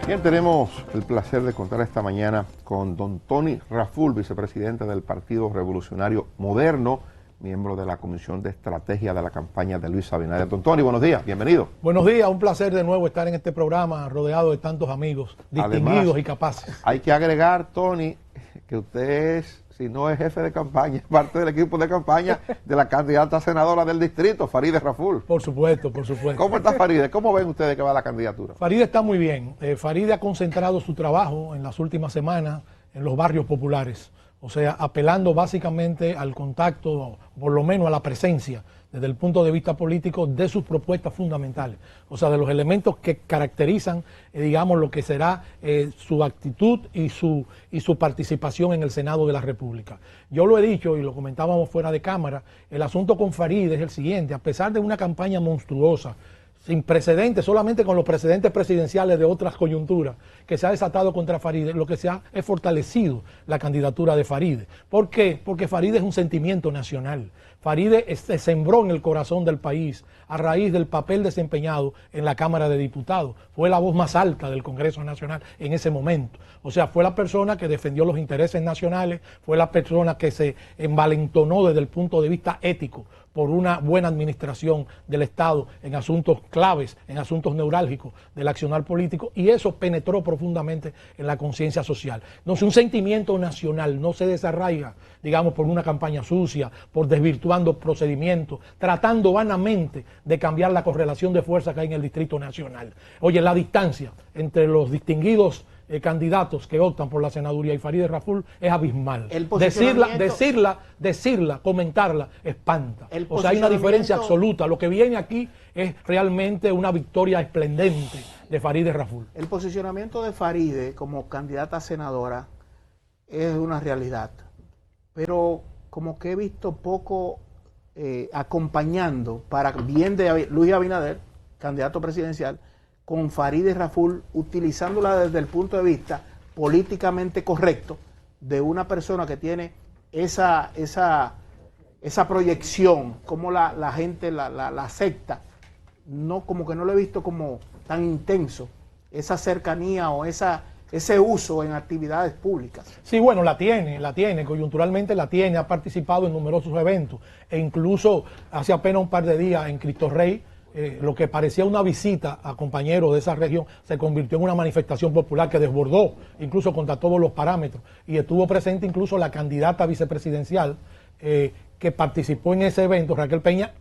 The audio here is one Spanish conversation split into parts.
Bien, tenemos el placer de contar esta mañana con don Tony Raful, vicepresidente del Partido Revolucionario Moderno, miembro de la Comisión de Estrategia de la campaña de Luis Abinader. Don Tony, buenos días, bienvenido. Buenos días, un placer de nuevo estar en este programa rodeado de tantos amigos distinguidos. Además, y capaces. Hay que agregar, Tony, que usted es, si no es jefe de campaña, es parte del equipo de campaña de la candidata senadora del distrito, Farideh Raful. Por supuesto, por supuesto. ¿Cómo está Farideh? ¿Cómo ven ustedes que va la candidatura? Farideh está muy bien. Farideh ha concentrado su trabajo en las últimas semanas en los barrios populares. O sea, apelando básicamente al contacto, por lo menos a la presencia, desde el punto de vista político, de sus propuestas fundamentales. O sea, de los elementos que caracterizan, digamos, lo que será su actitud y su participación en el Senado de la República. Yo lo he dicho y lo comentábamos fuera de cámara, el asunto con Farideh es el siguiente: a pesar de una campaña monstruosa, sin precedentes, solamente con los precedentes presidenciales de otras coyunturas que se ha desatado contra Farideh, lo que se ha es fortalecido la candidatura de Farideh. ¿Por qué? Porque Farideh es un sentimiento nacional. Farideh se sembró en el corazón del país a raíz del papel desempeñado en la Cámara de Diputados. Fue la voz más alta del Congreso Nacional en ese momento. O sea, fue la persona que defendió los intereses nacionales, fue la persona que se envalentonó desde el punto de vista ético por una buena administración del Estado en asuntos claves, en asuntos neurálgicos del accionar político, y eso penetró profundamente en la conciencia social. Entonces, un sentimiento nacional no se desarraiga, digamos, por una campaña sucia, por desvirtuando procedimientos, tratando vanamente de cambiar la correlación de fuerza que hay en el Distrito Nacional. Oye, la distancia entre los distinguidos candidatos que optan por la senaduría y Farideh Raful es abismal. Decirla, comentarla, espanta. O sea, hay una diferencia absoluta. Lo que viene aquí es realmente una victoria esplendente de Farideh Raful. El posicionamiento de Farideh como candidata a senadora es una realidad, pero como que he visto poco acompañando para bien de Luis Abinader, candidato presidencial, con Farideh Raful, utilizándola desde el punto de vista políticamente correcto de una persona que tiene esa proyección, como la gente la acepta. No, como que no lo he visto como tan intenso, esa cercanía o ese uso en actividades públicas. Sí, bueno, la tiene, coyunturalmente la tiene, ha participado en numerosos eventos, e incluso hace apenas un par de días en Cristo Rey, lo que parecía una visita a compañeros de esa región se convirtió en una manifestación popular que desbordó incluso contra todos los parámetros, y estuvo presente incluso la candidata vicepresidencial que participó en ese evento, Raquel Peña,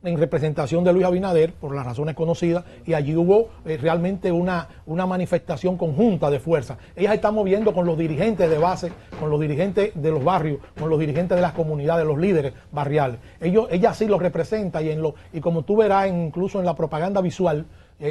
en representación de Luis Abinader, por las razones conocidas, y allí hubo realmente una manifestación conjunta de fuerza. Ella se está moviendo con los dirigentes de base, con los dirigentes de los barrios, con los dirigentes de las comunidades, los líderes barriales. Ella sí los representa, y como tú verás incluso en la propaganda visual,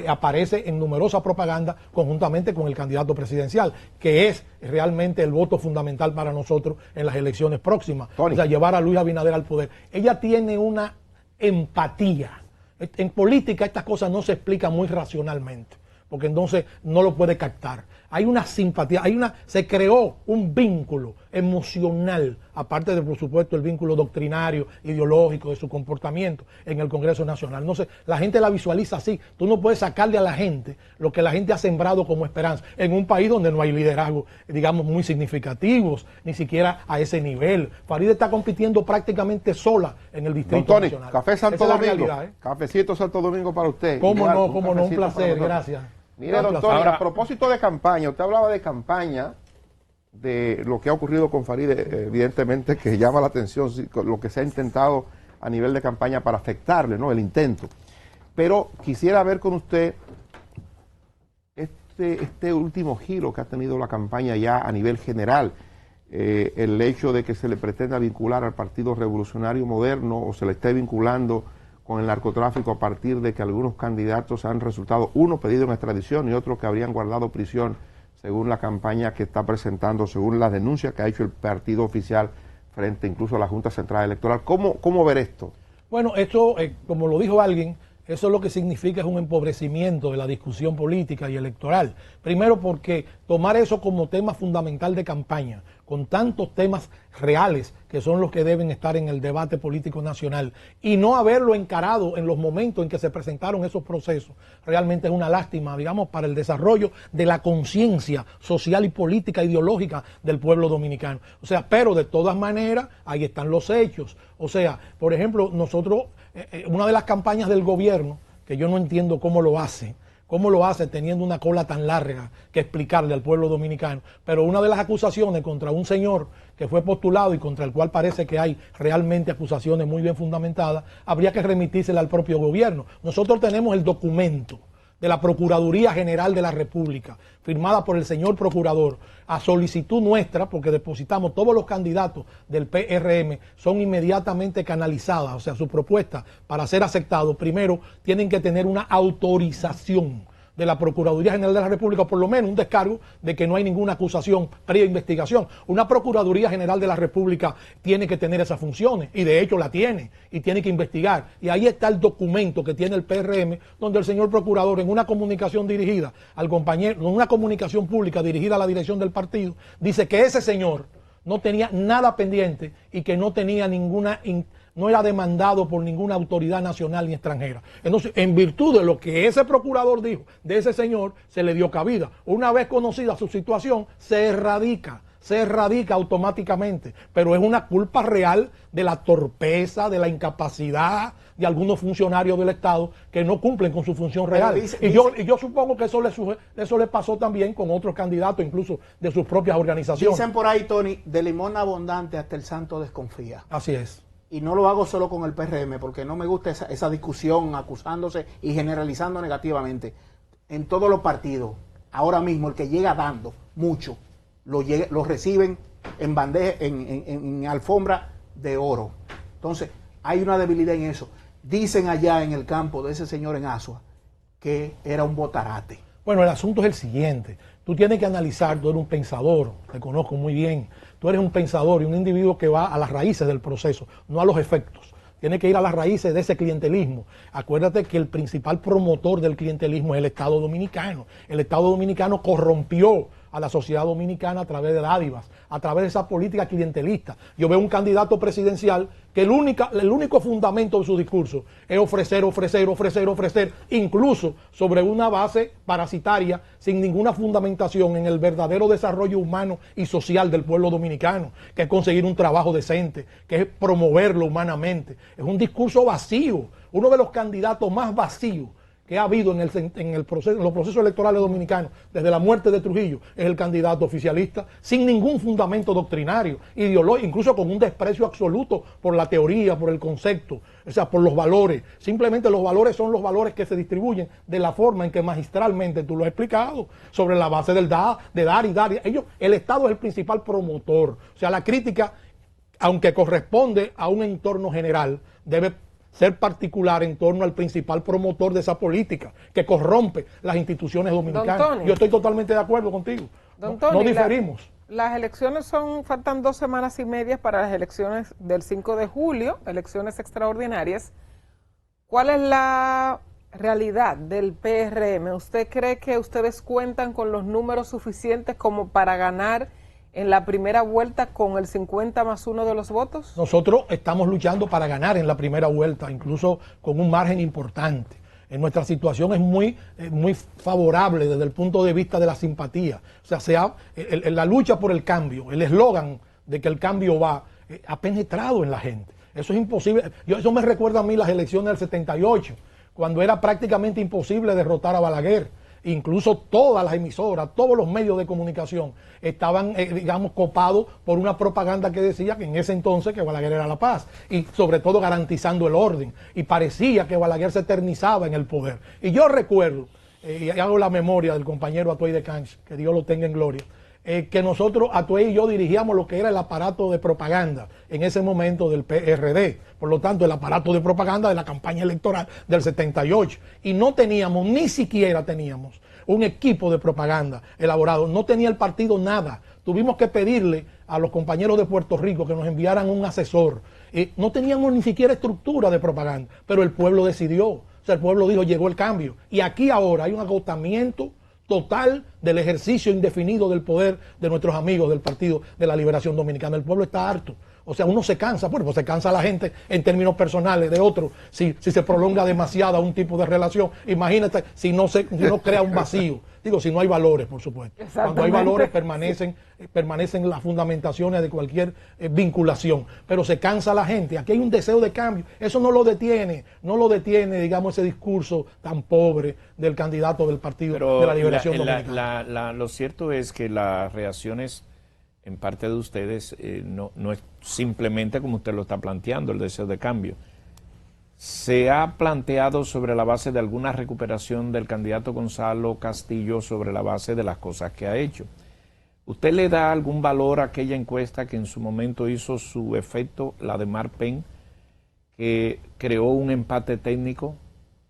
aparece en numerosa propaganda conjuntamente con el candidato presidencial, que es realmente el voto fundamental para nosotros en las elecciones próximas. Tony. O sea, llevar a Luis Abinader al poder. Ella tiene una empatía. En política estas cosas no se explican muy racionalmente, porque entonces no lo puede captar. Hay una simpatía, se creó un vínculo emocional, aparte de, por supuesto, el vínculo doctrinario, ideológico de su comportamiento en el Congreso Nacional. No sé, la gente la visualiza así. Tú no puedes sacarle a la gente lo que la gente ha sembrado como esperanza en un país donde no hay liderazgo, digamos, muy significativos, ni siquiera a ese nivel. Farideh está compitiendo prácticamente sola en el Distrito Nacional. Café Santo Domingo, cafecito Santo Domingo para usted. Cómo no, un placer, gracias. Mire, don Tony, a propósito de campaña, usted hablaba de campaña, de lo que ha ocurrido con Farideh, evidentemente que llama la atención lo que se ha intentado a nivel de campaña para afectarle, ¿no? El intento. Pero quisiera ver con usted este último giro que ha tenido la campaña ya a nivel general. El hecho de que se le pretenda vincular al Partido Revolucionario Moderno, o se le esté vinculando con el narcotráfico, a partir de que algunos candidatos han resultado, uno pedido en extradición y otro que habrían guardado prisión, según la campaña que está presentando, según las denuncias que ha hecho el partido oficial frente incluso a la Junta Central Electoral. ¿Cómo ver esto? Bueno, esto, como lo dijo alguien, eso lo que significa es un empobrecimiento de la discusión política y electoral. Primero porque tomar eso como tema fundamental de campaña, con tantos temas reales que son los que deben estar en el debate político nacional y no haberlo encarado en los momentos en que se presentaron esos procesos, realmente es una lástima, digamos, para el desarrollo de la conciencia social y política ideológica del pueblo dominicano. O sea, pero de todas maneras, ahí están los hechos. O sea, por ejemplo, nosotros, una de las campañas del gobierno, que yo no entiendo cómo lo hace teniendo una cola tan larga que explicarle al pueblo dominicano? Pero una de las acusaciones contra un señor que fue postulado y contra el cual parece que hay realmente acusaciones muy bien fundamentadas, habría que remitírsela al propio gobierno. Nosotros tenemos el documento de la Procuraduría General de la República, firmada por el señor procurador, a solicitud nuestra, porque depositamos todos los candidatos del PRM, son inmediatamente canalizadas, o sea, su propuesta para ser aceptado, primero tienen que tener una autorización de la Procuraduría General de la República, por lo menos un descargo de que no hay ninguna acusación previa investigación. Una Procuraduría General de la República tiene que tener esas funciones, y de hecho la tiene, y tiene que investigar. Y ahí está el documento que tiene el PRM, donde el señor procurador, en una comunicación dirigida al compañero, en una comunicación pública dirigida a la dirección del partido, dice que ese señor no tenía nada pendiente y que no tenía no era demandado por ninguna autoridad nacional ni extranjera. Entonces, en virtud de lo que ese procurador dijo de ese señor, se le dio cabida. Una vez conocida su situación, se erradica automáticamente, pero es una culpa real de la torpeza, de la incapacidad de algunos funcionarios del Estado que no cumplen con su función real. Y yo supongo que eso le pasó también con otros candidatos, incluso de sus propias organizaciones. Dicen por ahí, Tony, de limón abundante hasta el santo desconfía. Así es. Y no lo hago solo con el PRM, porque no me gusta esa discusión acusándose y generalizando negativamente. En todos los partidos, ahora mismo, el que llega dando mucho, lo reciben en bandeja, en alfombra de oro. Entonces, hay una debilidad en eso. Dicen allá en el campo de ese señor en Asua que era un botarate. Bueno, el asunto es el siguiente. Tú tienes que analizar, tú eres un pensador, te conozco muy bien. Tú eres un pensador y un individuo que va a las raíces del proceso, no a los efectos. Tiene que ir a las raíces de ese clientelismo. Acuérdate que el principal promotor del clientelismo es el Estado Dominicano. El Estado Dominicano corrompió a la sociedad dominicana a través de dádivas, a través de esa política clientelista. Yo veo un candidato presidencial que el único fundamento de su discurso es ofrecer, incluso sobre una base parasitaria, sin ninguna fundamentación en el verdadero desarrollo humano y social del pueblo dominicano, que es conseguir un trabajo decente, que es promoverlo humanamente. Es un discurso vacío, uno de los candidatos más vacíos que ha habido en los procesos electorales dominicanos desde la muerte de Trujillo, es el candidato oficialista, sin ningún fundamento doctrinario, ideológico, incluso con un desprecio absoluto por la teoría, por el concepto, o sea, por los valores. Simplemente los valores son los valores que se distribuyen de la forma en que magistralmente tú lo has explicado, sobre la base de dar y dar. El Estado es el principal promotor. O sea, la crítica, aunque corresponde a un entorno general, debe ser particular en torno al principal promotor de esa política que corrompe las instituciones dominicanas. Yo estoy totalmente de acuerdo contigo. No diferimos. Las elecciones faltan 2 semanas y media para las elecciones del 5 de julio, elecciones extraordinarias. ¿Cuál es la realidad del PRM? ¿Usted cree que ustedes cuentan con los números suficientes como para ganar en la primera vuelta con el 50+1 de los votos? Nosotros estamos luchando para ganar en la primera vuelta, incluso con un margen importante. Nuestra situación es muy favorable desde el punto de vista de la simpatía. O sea, la lucha por el cambio, el eslogan de que el cambio ha penetrado en la gente. Eso es imposible. Eso me recuerda a mí las elecciones del 78, cuando era prácticamente imposible derrotar a Balaguer. Incluso todas las emisoras, todos los medios de comunicación estaban, copados por una propaganda que decía que en ese entonces que Balaguer era la paz y sobre todo garantizando el orden, y parecía que Balaguer se eternizaba en el poder. Y yo recuerdo, y hago la memoria del compañero Atuey de Canch, que Dios lo tenga en gloria, que nosotros, Atuey y yo, dirigíamos lo que era el aparato de propaganda en ese momento del PRD, por lo tanto el aparato de propaganda de la campaña electoral del 78, y no teníamos, ni siquiera teníamos un equipo de propaganda elaborado, no tenía el partido nada. Tuvimos que pedirle a los compañeros de Puerto Rico que nos enviaran un asesor. No teníamos ni siquiera estructura de propaganda, pero el pueblo decidió. O sea, el pueblo dijo, llegó el cambio. Y aquí ahora hay un agotamiento total del ejercicio indefinido del poder de nuestros amigos del Partido de la Liberación Dominicana. El pueblo está harto. O sea, uno se cansa, bueno, pues se cansa la gente en términos personales de otro, si se prolonga demasiado un tipo de relación. Imagínate si no crea un vacío. Digo, si no hay valores, por supuesto. Cuando hay valores permanecen las fundamentaciones de cualquier vinculación. Pero se cansa la gente. Aquí hay un deseo de cambio. Eso no lo detiene, digamos, ese discurso tan pobre del candidato del Partido de la Liberación Dominicana. Lo cierto es que las reacciones en parte de ustedes no es simplemente como usted lo está planteando, el deseo de cambio. ¿Se ha planteado sobre la base de alguna recuperación del candidato Gonzalo Castillo sobre la base de las cosas que ha hecho? ¿Usted le da algún valor a aquella encuesta que en su momento hizo su efecto, la de Marpen, que creó un empate técnico?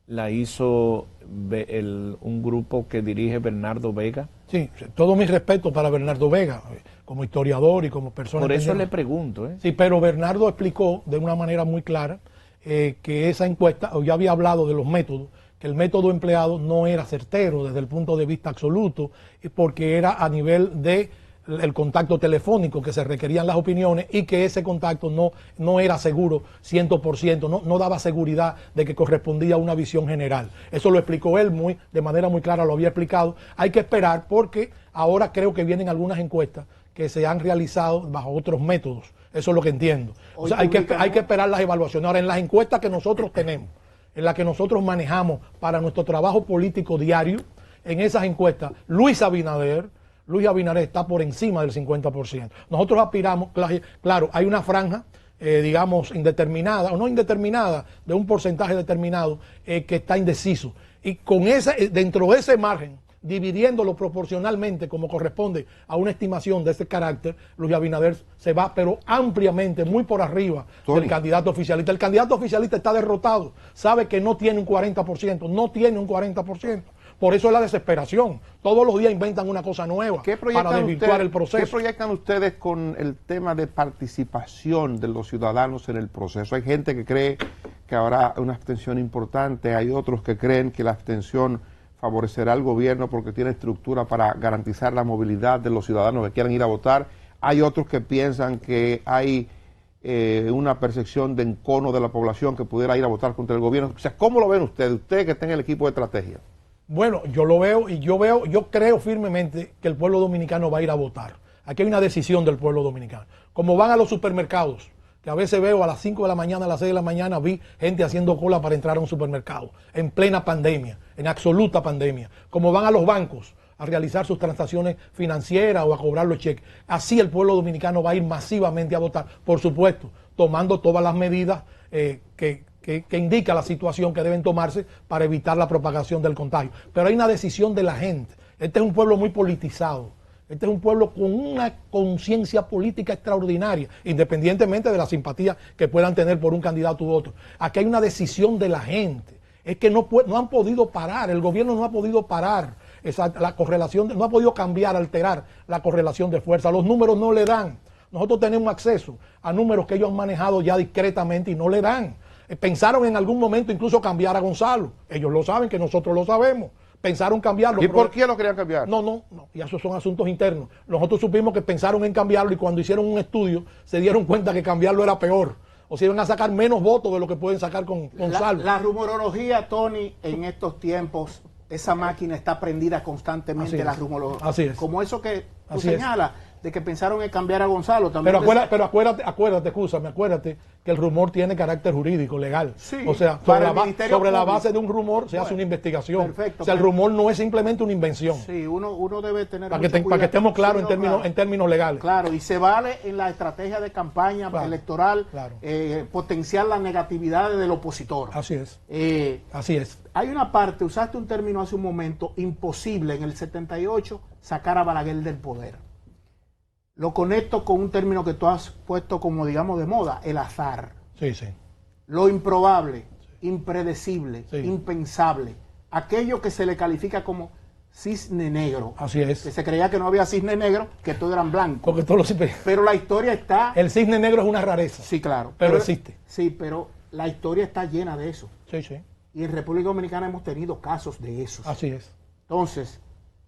La hizo un grupo que dirige Bernardo Vega. Sí, todo mi respeto para Bernardo Vega, como historiador y como persona. Por eso le pregunto. Sí, pero Bernardo explicó de una manera muy clara que esa encuesta, yo había hablado de los métodos, que el método empleado no era certero desde el punto de vista absoluto, porque era a nivel de el contacto telefónico que se requerían las opiniones y que ese contacto no era seguro 100%, no daba seguridad de que correspondía a una visión general. Eso lo explicó él de manera muy clara, lo había explicado. Hay que esperar porque ahora creo que vienen algunas encuestas que se han realizado bajo otros métodos. Eso es lo que entiendo. O sea, hay que esperar las evaluaciones. Ahora, en las encuestas que nosotros tenemos, en las que nosotros manejamos para nuestro trabajo político diario, en esas encuestas, Luis Abinader está por encima del 50%. Nosotros aspiramos, claro, hay una franja, digamos, indeterminada, o no indeterminada, de un porcentaje determinado que está indeciso. Y con dentro de ese margen, dividiéndolo proporcionalmente como corresponde a una estimación de ese carácter, Luis Abinader se va, pero ampliamente, muy por arriba del candidato oficialista. El candidato oficialista está derrotado, sabe que no tiene un 40%. Por eso es la desesperación. Todos los días inventan una cosa nueva para desvirtuar el proceso. ¿Qué proyectan ustedes con el tema de participación de los ciudadanos en el proceso? Hay gente que cree que habrá una abstención importante, hay otros que creen que la abstención favorecerá al gobierno porque tiene estructura para garantizar la movilidad de los ciudadanos que quieran ir a votar. Hay otros que piensan que hay una percepción de encono de la población que pudiera ir a votar contra el gobierno. O sea, ¿cómo lo ven ustedes? Ustedes que están en el equipo de estrategia. Bueno, yo lo veo y yo creo firmemente que el pueblo dominicano va a ir a votar. Aquí hay una decisión del pueblo dominicano. Como van a los supermercados, que a veces veo a las 5 de la mañana, a las 6 de la mañana, vi gente haciendo cola para entrar a un supermercado, en plena pandemia, en absoluta pandemia. Como van a los bancos a realizar sus transacciones financieras o a cobrar los cheques. Así el pueblo dominicano va a ir masivamente a votar, por supuesto, tomando todas las medidas que indica la situación que deben tomarse para evitar la propagación del contagio. Pero hay una decisión de la gente. Este es un pueblo muy politizado. Este es un pueblo con una conciencia política extraordinaria, independientemente de la simpatía que puedan tener por un candidato u otro. Aquí hay una decisión de la gente. Es que no han podido parar, el gobierno no ha podido parar la correlación, no ha podido cambiar, alterar la correlación de fuerza. Los números no le dan. Nosotros tenemos acceso a números que ellos han manejado ya discretamente y no le dan. Pensaron en algún momento incluso cambiar a Gonzalo. Ellos lo saben, que nosotros lo sabemos. Pensaron cambiarlo. ¿Y por qué lo querían cambiar? No. Y esos son asuntos internos. Nosotros supimos que pensaron en cambiarlo y cuando hicieron un estudio se dieron cuenta que cambiarlo era peor. O sea, iban a sacar menos votos de lo que pueden sacar con Gonzalo. La rumorología, Tony, en estos tiempos, esa máquina está prendida constantemente, la rumorología. Así es. Como eso que tú señalas, de que pensaron en cambiar a Gonzalo también. Pero acuérdate que el rumor tiene carácter jurídico, legal. Sí, o sea, sobre la base de un rumor se hace una investigación. Perfecto. O sea, el rumor no es simplemente una invención. Sí, uno debe tener para que estemos claros en términos legales. Claro, y se vale en la estrategia de campaña electoral potenciar la negatividad del opositor. Así es. Así es. Hay una parte, usaste un término hace un momento, imposible en el 78 sacar a Balaguer del poder. Lo conecto con un término que tú has puesto como, digamos, de moda, el azar. Sí. Lo improbable, impredecible, impensable. Aquello que se le califica como cisne negro. Así es. Que se creía que no había cisne negro, que todos eran blancos. Porque todos pero la historia está... El cisne negro es una rareza. Sí, claro. Pero existe. Sí, pero la historia está llena de eso. Sí. Y en República Dominicana hemos tenido casos de esos. Así es. Entonces,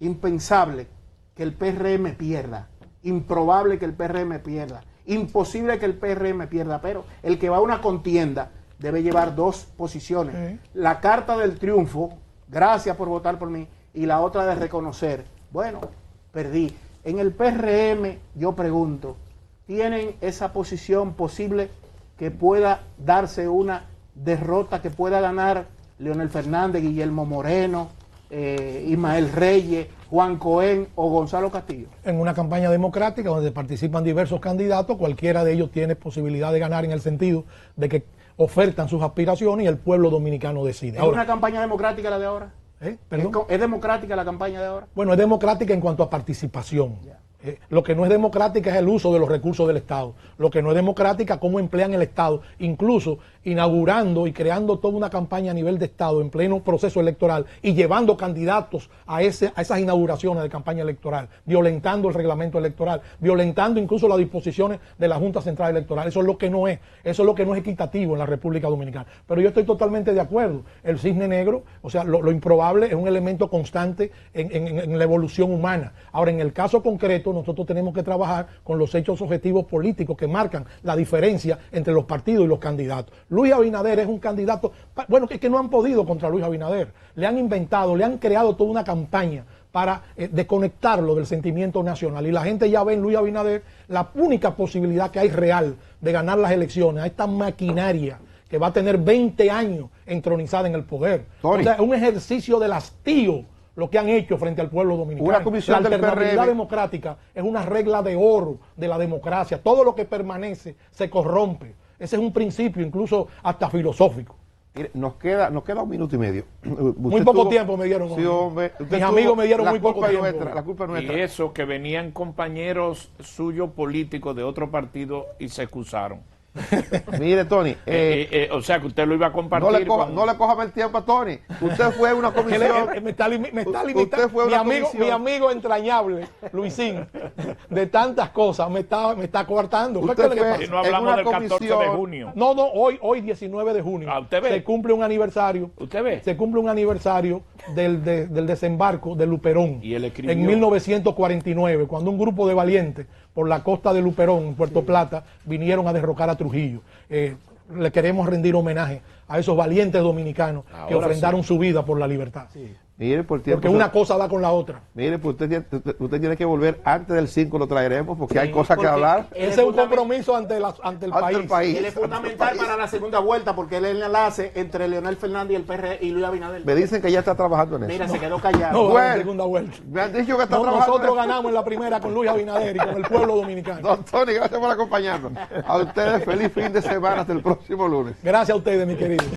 impensable que el PRM pierda, improbable que el PRM pierda, imposible que el PRM pierda, pero el que va a una contienda debe llevar dos posiciones. La carta del triunfo, gracias por votar por mí, y la otra de reconocer, bueno, perdí. En el PRM, yo pregunto, ¿tienen esa posición posible que pueda darse una derrota, que pueda ganar Leonel Fernández, Guillermo Moreno, Ismael Reyes, Juan Cohen o Gonzalo Castillo? En una campaña democrática donde participan diversos candidatos, cualquiera de ellos tiene posibilidad de ganar en el sentido de que ofertan sus aspiraciones y el pueblo dominicano decide. ¿Es una campaña democrática la de ahora? ¿Perdón? ¿Es democrática la campaña de ahora? Bueno, es democrática en cuanto a participación. Lo que no es democrática es el uso de los recursos del Estado. Lo que no es democrática es cómo emplean el Estado, incluso inaugurando y creando toda una campaña a nivel de Estado en pleno proceso electoral y llevando candidatos a esas inauguraciones de campaña electoral, violentando el reglamento electoral, violentando incluso las disposiciones de la Junta Central Electoral. Eso es lo que no es, eso es lo que no es equitativo en la República Dominicana. Pero yo estoy totalmente de acuerdo. El cisne negro, o sea, lo improbable es un elemento constante en la evolución humana. Ahora, en el caso concreto, nosotros tenemos que trabajar con los hechos objetivos políticos que marcan la diferencia entre los partidos y los candidatos. Luis Abinader es un candidato, bueno, que no han podido contra Luis Abinader. Le han inventado, le han creado toda una campaña para desconectarlo del sentimiento nacional. Y la gente ya ve en Luis Abinader la única posibilidad que hay real de ganar las elecciones a esta maquinaria que va a tener 20 años entronizada en el poder. Tony. O sea, es un ejercicio de hastío lo que han hecho frente al pueblo dominicano. Una comisión la del alternabilidad PRM. democrática es una regla de oro de la democracia. Todo lo que permanece se corrompe. Ese es un principio incluso hasta filosófico. Mire, nos queda 1 minuto y medio. Muy poco tiempo me dieron. Sí, hombre. Usted Mis amigos me dieron la muy poco culpa es tiempo. nuestra, la culpa es Y nuestra. eso que venían compañeros suyos políticos de otro partido y se excusaron. Mire, Tony, O sea que usted lo iba a no compartir. le coja mal tiempo a Tony. Usted fue a una Que comisión. me está Usted limitando. fue a una Mi comisión. amigo entrañable, Luisín, de tantas cosas, me está coartando. Usted ¿Qué le fue- pasa? Y no en hablamos una del 14 de comisión- junio. No, hoy 19 de junio. Ah, ¿usted ve? Se cumple un aniversario. ¿Usted ve? Se cumple un aniversario del desembarco de Luperón. Y él escribió. En 1949, cuando un grupo de valientes por la costa de Luperón, en Puerto Plata, vinieron a derrocar a Trujillo. Le queremos rendir homenaje a esos valientes dominicanos que Ahora ofrendaron su vida por la libertad. Mire, por tiempo. Porque una cosa va con la otra. Mire, pues usted tiene que volver antes del 5, lo traeremos porque hay cosas que porque hablar. Ese es un compromiso ante el Ante país. el país. Él es fundamental para la segunda vuelta porque él es el enlace entre Leonel Fernández y el PR y Luis Abinader. Me dicen que ya está trabajando en eso. Mira, se quedó callado. No, va a Bueno. haber segunda vuelta. Me han dicho que está No, trabajando nosotros en eso. ganamos en la primera con Luis Abinader y con el pueblo dominicano. Don Tony, gracias por acompañarnos. A ustedes, feliz fin de semana hasta el próximo lunes. Gracias a ustedes, mi querido.